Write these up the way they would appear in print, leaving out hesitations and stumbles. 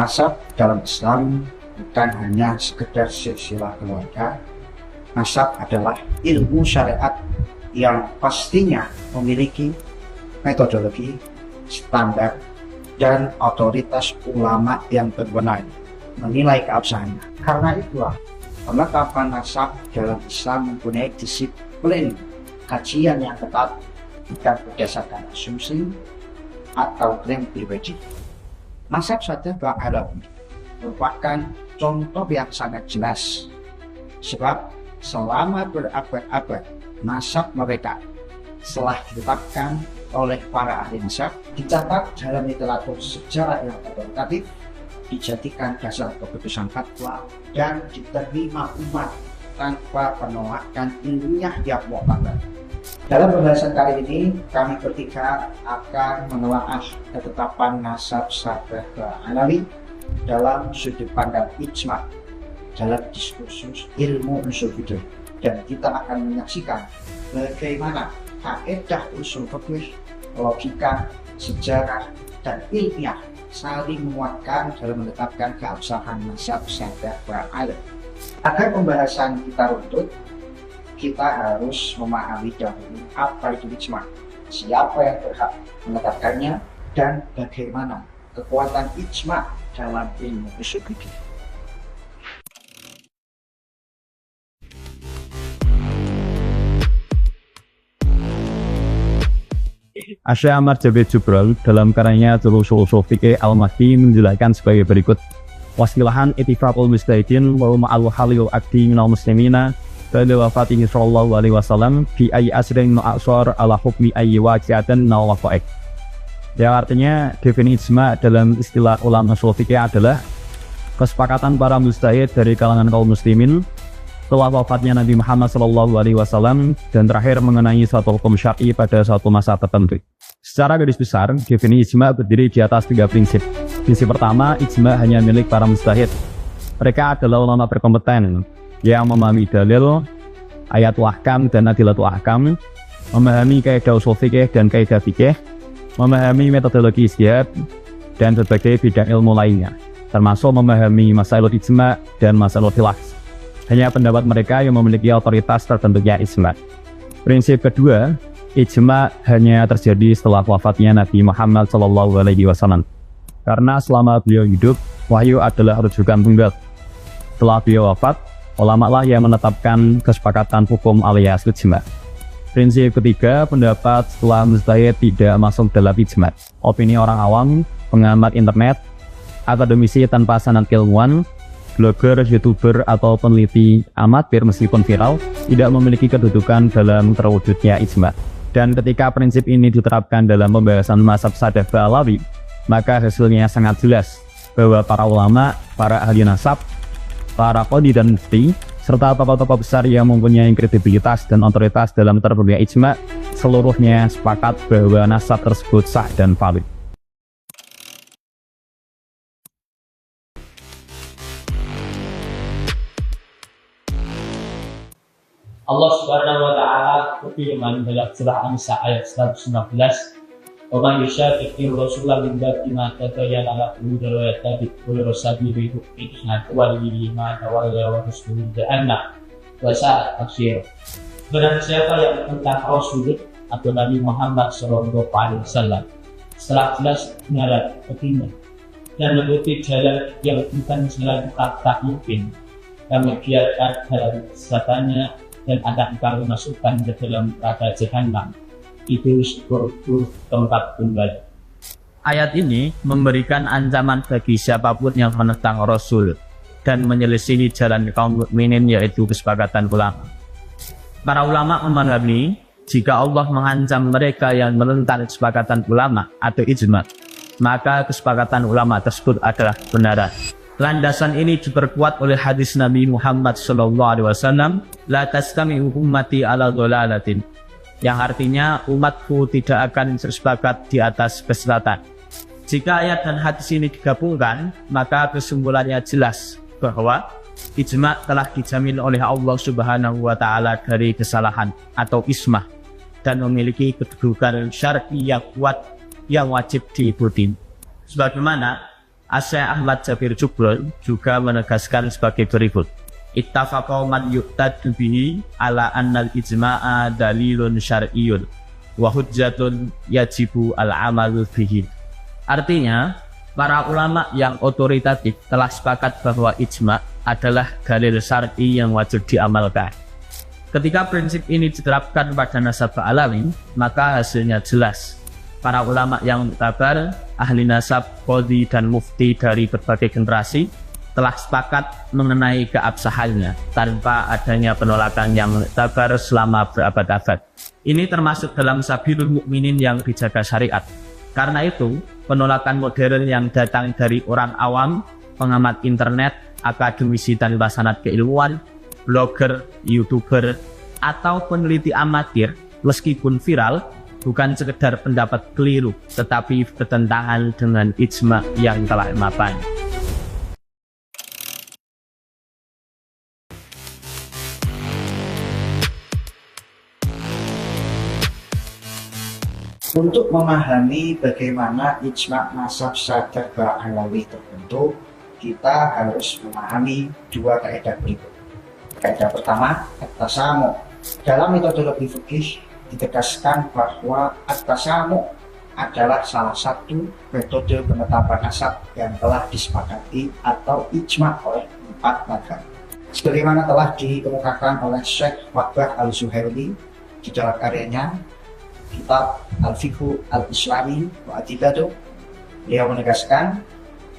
Nasab dalam Islam bukan hanya sekedar silsilah keluarga. Nasab adalah ilmu syariat yang pastinya memiliki metodologi, standar, dan otoritas ulama yang berwenang menilai keabsahannya. Karena itulah penetapan nasab dalam Islam mempunyai disiplin kajian yang ketat, bukan berdasarkan asumsi atau klaim pribadi. Nasab Sadafah Alawi merupakan contoh yang sangat jelas, sebab selama berabad-abad nasab mereka setelah ditetapkan oleh para ahli nasab, dicatat dalam literatur sejarah yang otoritatif, dijadikan dasar keputusan fatwa, dan diterima umat tanpa penolakan ilmiah yang mu'tabar. Dalam pembahasan kali ini, kami bertiga akan menelaah ketetapan nasab Sadafah Alawi dalam sudut pandang ijma dalam diskursus ilmu usul fikih, dan kita akan menyaksikan bagaimana kaidah usul fikih, logika, sejarah, dan ilmiah saling menguatkan dalam menetapkan keabsahan nasab Sadafah Alawi. Agar pembahasan kita runtut, kita harus memahami dahulu apa itu ijma, siapa yang berhak menetapkannya, dan bagaimana kekuatan ijma dalam ilmu usul fikih. Syekh Ahmad Jabir Jubral dalam karyanya Ushul Fikih Al-Mahdi menjelaskan sebagai berikut: wasilahan ittifaqul mustahidin wa ma'al halil akdi minal muslimina pada wafatihi sallallahu alaihi wasallam fi ayyi asrin nu'asar ala hukmi ayyi waqi'atan minal waqa'iq. Yang artinya definisi ijma dalam istilah ulama ushul fikih adalah kesepakatan para mujtahid dari kalangan kaum muslimin setelah wafatnya Nabi Muhammad SAW dan terakhir mengenai suatu hukum syar'i pada suatu masa tertentu. Secara garis besar, definisi ijma berdiri di atas 3 prinsip. Prinsip pertama, ijma hanya milik para mujtahid. Mereka adalah ulama berkompeten yang memahami dalil, ayatul ahkam dan adilatul ahkam, memahami kaidah ushul fikih dan kaidah fikih, memahami metodologi ijtihad dan berbagai bidang ilmu lainnya, termasuk memahami masalah ijma dan masalah khilaf. Hanya pendapat mereka yang memiliki otoritas tertentunya ijma. Prinsip kedua, ijma hanya terjadi setelah wafatnya Nabi Muhammad SAW. Karena selama beliau hidup, wahyu adalah rujukan tunggal. Setelah beliau wafat, ulama lah yang menetapkan kesepakatan hukum alias ijma. Prinsip ketiga, pendapat setelah mujtahid tidak masuk dalam ijma. Opini orang awam, pengamat internet, akademisi tanpa sanad keilmuan, blogger, youtuber, atau peneliti amatir meskipun viral tidak memiliki kedudukan dalam terwujudnya ijma. Dan ketika prinsip ini diterapkan dalam pembahasan mazhab Sadafah Alawi, maka hasilnya sangat jelas bahwa para ulama, para ahli nasab, para qadhi dan mufti, serta tokoh-tokoh besar yang mempunyai kredibilitas dan otoritas dalam terbentuknya ijma, seluruhnya sepakat bahwa nasab tersebut sah dan valid. Allah Subhanahu wa taala berfirman dalam surah An-Nisa ayat 119, "Wa man yushaqiqir rasuula min ba'di ma tabayyana lahu al-huda wa yattabi' ghayra sabili mu'minin nuwallihi ma tawalla wa nuslihi jahannam wa sa'at masir." Barang siapa yang menentang Rasul atau Nabi Muhammad SAW setelah jelas kebenaran baginya dan mengikuti jalan yang bukan jalan tak mungkin, dan membiarkan dalam kesesatannya dan akan kami masukkan ke dalam neraka jahanam, itu seburuk tempat kembali. Ayat ini memberikan ancaman bagi siapapun yang menentang Rasul dan menyelisihi jalan kaum mukminin, yaitu kesepakatan ulama. Para ulama memahami jika Allah mengancam mereka yang menentang kesepakatan ulama atau ijma, maka kesepakatan ulama tersebut adalah kebenaran. Landasan ini diperkuat oleh hadis Nabi Muhammad SAW, "La tastami'u ummati ala dhalalatin", yang artinya umatku tidak akan bersepakat di atas kesesatan. Jika ayat dan hadis ini digabungkan, maka kesimpulannya jelas bahwa ijma telah dijamin oleh Allah Subhanahu wa taala dari kesalahan atau ismah dan memiliki kedudukan syar'i yang kuat yang wajib diikuti. Sebagaimana Asy Ahmad Jabir Jubron juga menegaskan sebagai berikut. Ittafaqa man yuqtadu bihi ala annal ijma'a dalilun syar'iyyun wa hujjatun yajibu al-amalu bihi. Artinya, para ulama yang otoritatif telah sepakat bahwa ijma' adalah dalil syar'i yang wajib diamalkan. Ketika prinsip ini diterapkan pada nasab Ba'alawi, maka hasilnya jelas. Para ulama yang muktabar, ahli nasab, qadhi dan mufti dari berbagai generasi telah sepakat mengenai keabsahannya tanpa adanya penolakan yang muktabar selama berabad-abad. Ini termasuk dalam sabilul mukminin yang dijaga syariat. Karena itu, penolakan modern yang datang dari orang awam, pengamat internet, akademisi dan basanat keilmuan, blogger, youtuber, atau peneliti amatir, meskipun viral, bukan sekedar pendapat keliru, tetapi bertentangan dengan ijma yang telah mapan. Untuk memahami bagaimana ijma' nasab sadar Ba'alawi terbentuk, kita harus memahami dua kaidah berikut. Kaidah pertama, at-tasamu'. Dalam metodologi fikih ditegaskan bahwa at-tasamu' adalah salah satu metode penetapan nasab yang telah disepakati atau ijma' oleh 4 mazhab. Sebagaimana telah dikemukakan oleh Syekh Waqbah Al-Zuhaili di dalam karyanya Kitab Al-Fiqhu Al-Islami wa Adillatuh, beliau menegaskan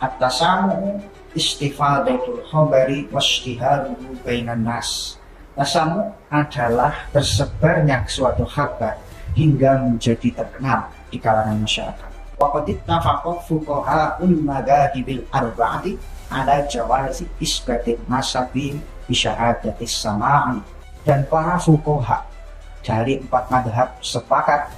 at-tasamu' istifadatul khabari washtiharuhu bainan nas. Tasamu adalah tersebarnya suatu kabar hingga menjadi terkenal di kalangan masyarakat. Waqad ittafaqa fuqaha'ul madzahibil arba'ati ala jawazi isbatin nasabi bi syahadatis sama'i. Dan para fuqaha dari 4 mazhab sepakat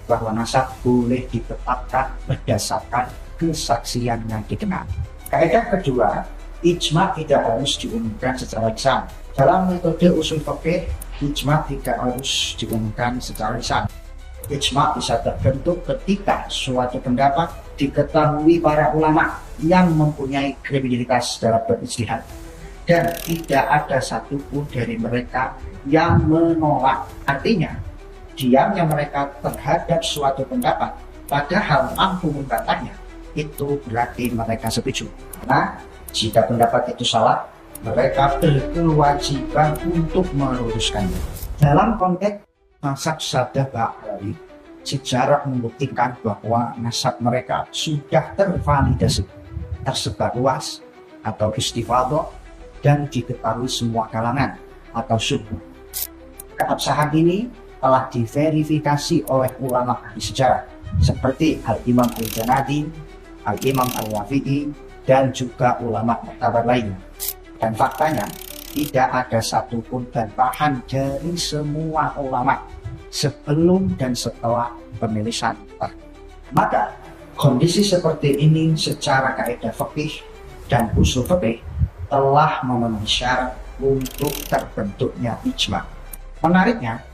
bahwa nasab boleh ditetapkan berdasarkan kesaksian yang dikenal. Kaidah kedua, ijma' tidak harus diumumkan secara lisan. Dalam metode usul fikih, ijma' tidak harus diumumkan secara lisan. Ijma' bisa terbentuk ketika suatu pendapat diketahui para ulama yang mempunyai kredibilitas dalam berijtihad, dan tidak ada satupun dari mereka yang menolak. Artinya, diamnya mereka terhadap suatu pendapat padahal mampu membantahnya, itu berarti mereka setuju. Nah, jika pendapat itu salah, mereka berkewajiban untuk meluruskannya. Dalam konteks nasab sadar Ba'alawi, sejarah membuktikan bahwa nasab mereka sudah tervalidasi, tersebar luas atau istifadah, dan diketahui semua kalangan atau suku. Keabsahan ini telah diverifikasi oleh ulama ahli sejarah seperti Al-Imam Al-Janadi, Al-Imam Al-Wafi'i, dan juga ulama muktabar lainnya. Dan faktanya, tidak ada satupun bantahan dari semua ulama sebelum dan setelah penulisan. Maka, kondisi seperti ini secara kaidah fikih dan usul fikih telah memenuhi syarat untuk terbentuknya ijma'. Menariknya,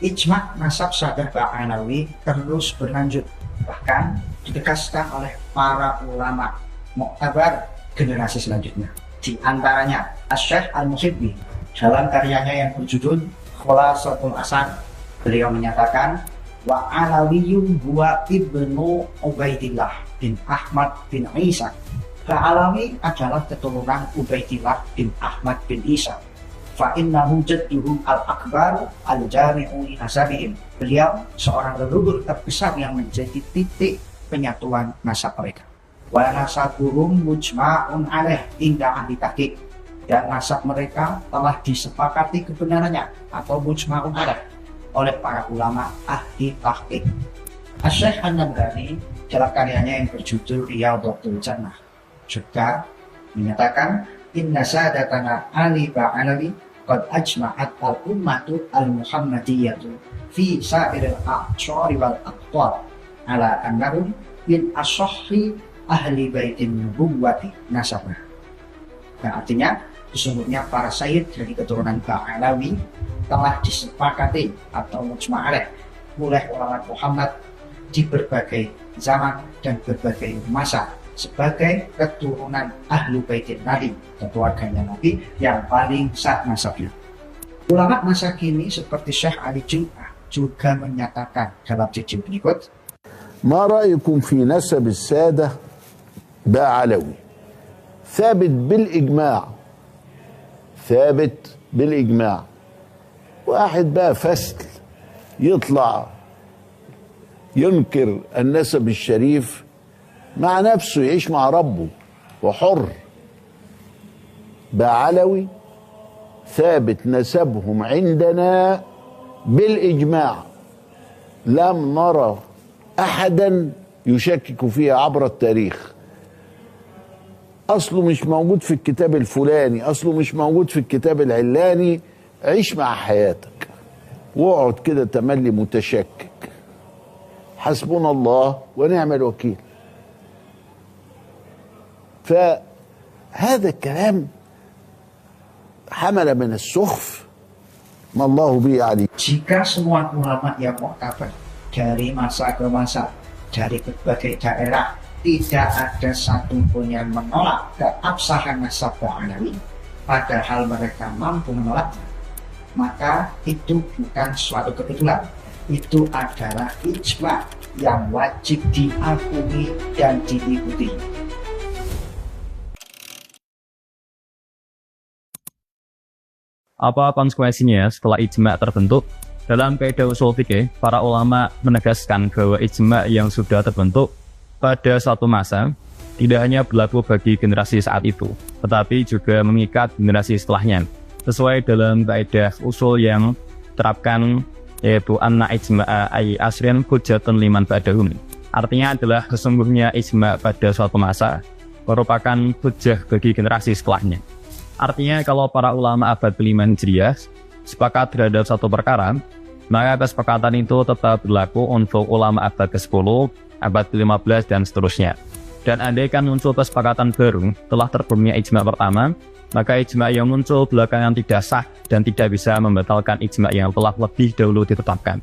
ijma' nasab sadar Ba'alawi terus berlanjut, bahkan ditegaskan oleh para ulama muktabar generasi selanjutnya. Di antaranya Asy-Syaikh Al-Muhibbi dalam karyanya yang berjudul Khulasatul Asar, beliau menyatakan wa Alawiyun huwa ibnu Ubaidillah bin Ahmad bin Isa. Ba'alawi adalah keturunan Ubaidillah bin Ahmad bin Isa. Fa innahu jadduhum al-akbar al-jami'u li nasabihim. Beliau seorang leluhur terbesar yang menjadi titik penyatuan nasab mereka. Wa nasabuhum mujma'un alaih inda ahli tahqiq. Dan nasab mereka telah disepakati kebenarannya atau mujma'un alaih oleh para ulama ahli tahqiq. Asy-Syaikh An-Nabhani dalam karyanya yang berjudul Riyadhatul Jannah juga menyatakan inna sadatana Ali Ba'alawi qad ajma'at al-ummatu al-muhammadiyyatu fi sa'iril a'syari wal aqtar ala annahum min asahhi ahli baitin nubuwwati nasabah. Nah, artinya sesungguhnya para sayyid dari keturunan Ba'alawi telah disepakati atau mujma' alaih oleh ulama Muhammad di berbagai zaman dan berbagai masa sebagai keturunan Ahlu Baitin Nabi, keluarganya Nabi yang paling sah nasabnya. Ulama masa kini seperti Syekh Ali Jum'ah juga menyatakan dalam cincin berikut, ما رأيكم في نسب السادة بقى علوي ثابت بالإجماع واحد بقى فسل يطلع ينكر النسب الشريف مع نفسه يعيش مع ربه وحر بقى علوي ثابت نسبهم عندنا بالإجماع لم نرى أحدا يشكك فيها عبر التاريخ أصله مش موجود في الكتاب الفلاني أصله مش موجود في الكتاب العلاني عيش مع حياتك واقعد كده تملي متشكك حسبنا الله ونعم الوكيل. فهذا الكلام حمل من السخف ما الله به عليه. Jika semua ulama yang muktabar dari masa ke masa, dari berbagai daerah, tidak ada satupun yang menolak keabsahan nasab Alawi, padahal mereka mampu menolaknya, maka itu bukan suatu kebetulan. Itu adalah ijma yang wajib diakui dan diikuti. Apa konsekuensinya setelah ijma terbentuk? Dalam kaidah usul fikih, para ulama menegaskan bahwa ijma yang sudah terbentuk pada suatu masa tidak hanya berlaku bagi generasi saat itu, tetapi juga mengikat generasi setelahnya. Sesuai dalam kaidah usul yang terapkan, yaitu anna ijma'a ay asrin hujjatun liman ba'dahum. Artinya adalah sesungguhnya ijma pada suatu masa merupakan hujjah bagi generasi setelahnya. Artinya kalau para ulama abad ke-5 Hijriah sepakat terhadap satu perkara, maka kesepakatan itu tetap berlaku untuk ulama abad ke-10, abad ke-15 dan seterusnya. Dan andaikan muncul kesepakatan baru telah terpenuhi ijma pertama, maka ijma yang muncul belakangan tidak sah dan tidak bisa membatalkan ijma yang telah lebih dahulu ditetapkan.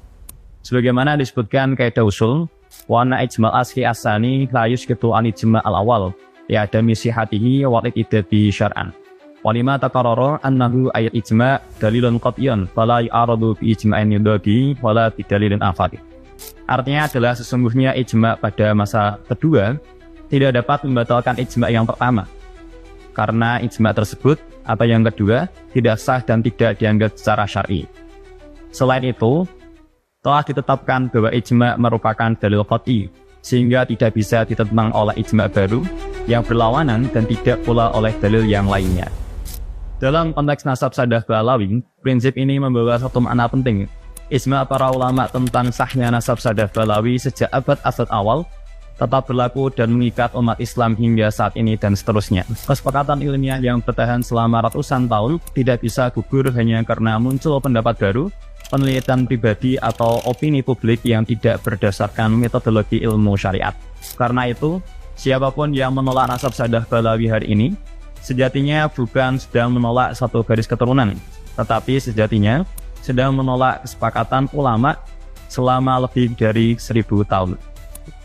Sebagaimana disebutkan kaidah usul, wa anna ijma al-asli asani la yusqitu an ijma al-awal, ya adami sihatihi wa iqtidai syar'an. Walima takarrara annahu ayat ijma' dalilun qat'iyun fala yu'aradu bi ijma'in yudagi wala bi dalilin afati. Artinya adalah sesungguhnya ijma' pada masa kedua tidak dapat membatalkan ijma' yang pertama, karena ijma' tersebut atau yang kedua tidak sah dan tidak dianggap secara syar'i. Selain itu, telah ditetapkan bahwa ijma' merupakan dalil qat'i, sehingga tidak bisa ditentang oleh ijma' baru yang berlawanan dan tidak pula oleh dalil yang lainnya. Dalam konteks nasab sadah Alawi, prinsip ini membawa satu makna penting. Ijma' para ulama tentang sahnya nasab sadah Alawi sejak abad-abad awal tetap berlaku dan mengikat umat Islam hingga saat ini dan seterusnya. Kesepakatan ilmiah yang bertahan selama ratusan tahun tidak bisa gugur hanya karena muncul pendapat baru, penelitian pribadi atau opini publik yang tidak berdasarkan metodologi ilmu syariat. Karena itu, siapapun yang menolak nasab sadah Alawi hari ini, sejatinya bukan sedang menolak satu garis keturunan, tetapi sejatinya sedang menolak kesepakatan ulama selama lebih dari 1000 tahun.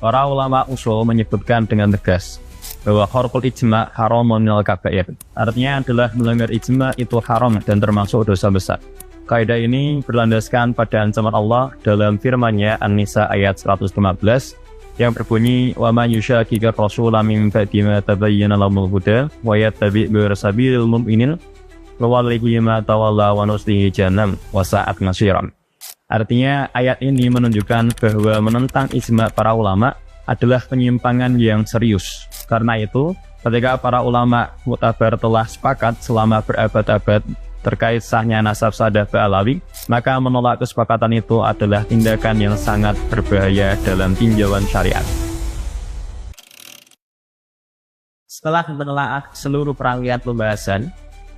Para ulama usul menyebutkan dengan tegas bahwa kharqul ijma' haramun minal kabair. Artinya adalah melanggar ijma' itu haram dan termasuk dosa besar. Kaidah ini berlandaskan pada ancaman Allah dalam firman-Nya An-Nisa ayat 115 yang berbunyi wa man yushaqiqir rasula min ba'di ma tabayyana lahul huda wa yattabi' ghayra sabilil mu'minin nuwallihi ma tawalla wa nuslihi jahannam wa sa'at masiran. Artinya ayat ini menunjukkan bahwa menentang ijma' para ulama adalah penyimpangan yang serius. Karena itu, ketika para ulama muktabar telah sepakat selama berabad-abad terkait sahnya nasab sadah Alawi, maka menolak kesepakatan itu adalah tindakan yang sangat berbahaya dalam tinjauan syariat. Setelah menelaah seluruh rangkaian pembahasan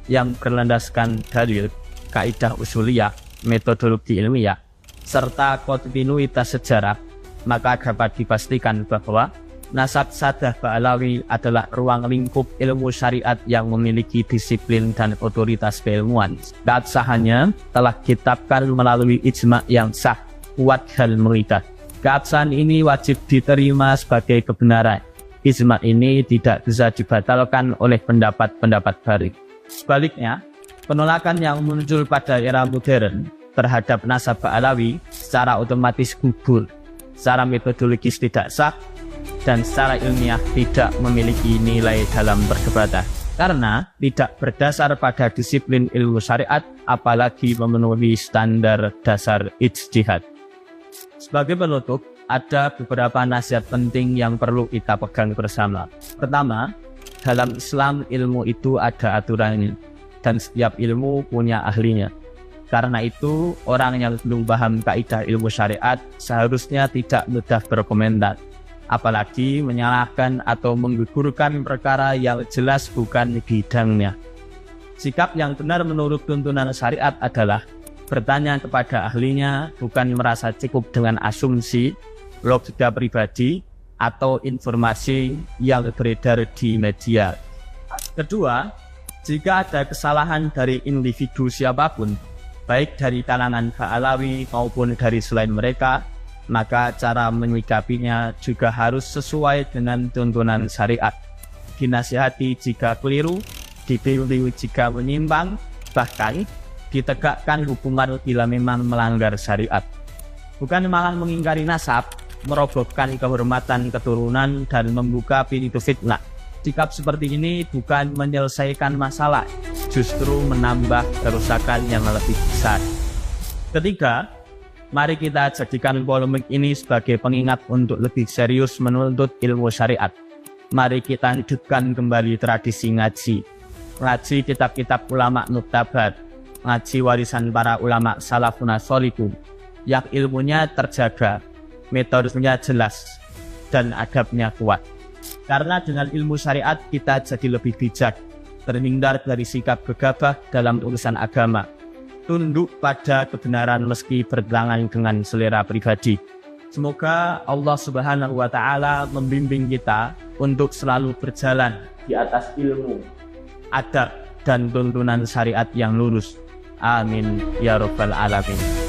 yang berlandaskan dalil, kaidah usuliyah, metodologi ilmiah, serta kontinuitas sejarah, maka dapat dipastikan bahwa nasab sadah Alawi adalah ruang lingkup ilmu syariat yang memiliki disiplin dan otoritas keilmuan. Keabsahannya telah ditetapkan melalui ijma' yang sah, kuat dan mengikat. Keabsahan ini wajib diterima sebagai kebenaran ijma ini tidak bisa dibatalkan oleh pendapat-pendapat baru. Sebaliknya, penolakan yang muncul pada era modern terhadap nasab Ba'alawi secara otomatis gugur, secara metodologis tidak sah, dan secara ilmiah tidak memiliki nilai dalam perdebatan karena tidak berdasar pada disiplin ilmu syariat, apalagi memenuhi standar dasar ijtihad. Sebagai penutup, ada beberapa nasihat penting yang perlu kita pegang bersama. Pertama, dalam Islam ilmu itu ada aturannya dan setiap ilmu punya ahlinya. Karena itu, orang yang belum paham kaidah ilmu syariat seharusnya tidak mudah berkomentar, apalagi menyalahkan atau menggugurkan perkara yang jelas bukan bidangnya. Sikap yang benar menurut tuntunan syariat adalah bertanya kepada ahlinya, bukan merasa cukup dengan asumsi, logika pribadi, atau informasi yang beredar di media. Kedua, jika ada kesalahan dari individu siapapun, baik dari kalangan Ba'alawi maupun dari selain mereka, maka cara menyikapinya juga harus sesuai dengan tuntunan syariat. Dinasihati jika keliru, ditiru jika menyimpang, bahkan ditegakkan hukuman bila memang melanggar syariat. Bukan malah mengingkari nasab, merobohkan kehormatan keturunan, dan membuka pintu fitnah. Sikap seperti ini bukan menyelesaikan masalah, justru menambah kerusakan yang lebih besar. Ketiga, mari kita jadikan polemik ini sebagai pengingat untuk lebih serius menuntut ilmu syariat. Mari kita hidupkan kembali tradisi ngaji kitab-kitab ulama muktabar, ngaji warisan para ulama salafun sholihin, yang ilmunya terjaga, metodenya jelas, dan adabnya kuat. Karena dengan ilmu syariat kita jadi lebih bijak, terhindar dari sikap gegabah dalam urusan agama, tunduk pada kebenaran meski bertentangan dengan selera pribadi. Semoga Allah Subhanahu wa Ta'ala membimbing kita untuk selalu berjalan di atas ilmu, adab, dan tuntunan syariat yang lurus. Amin ya rabbal alamin.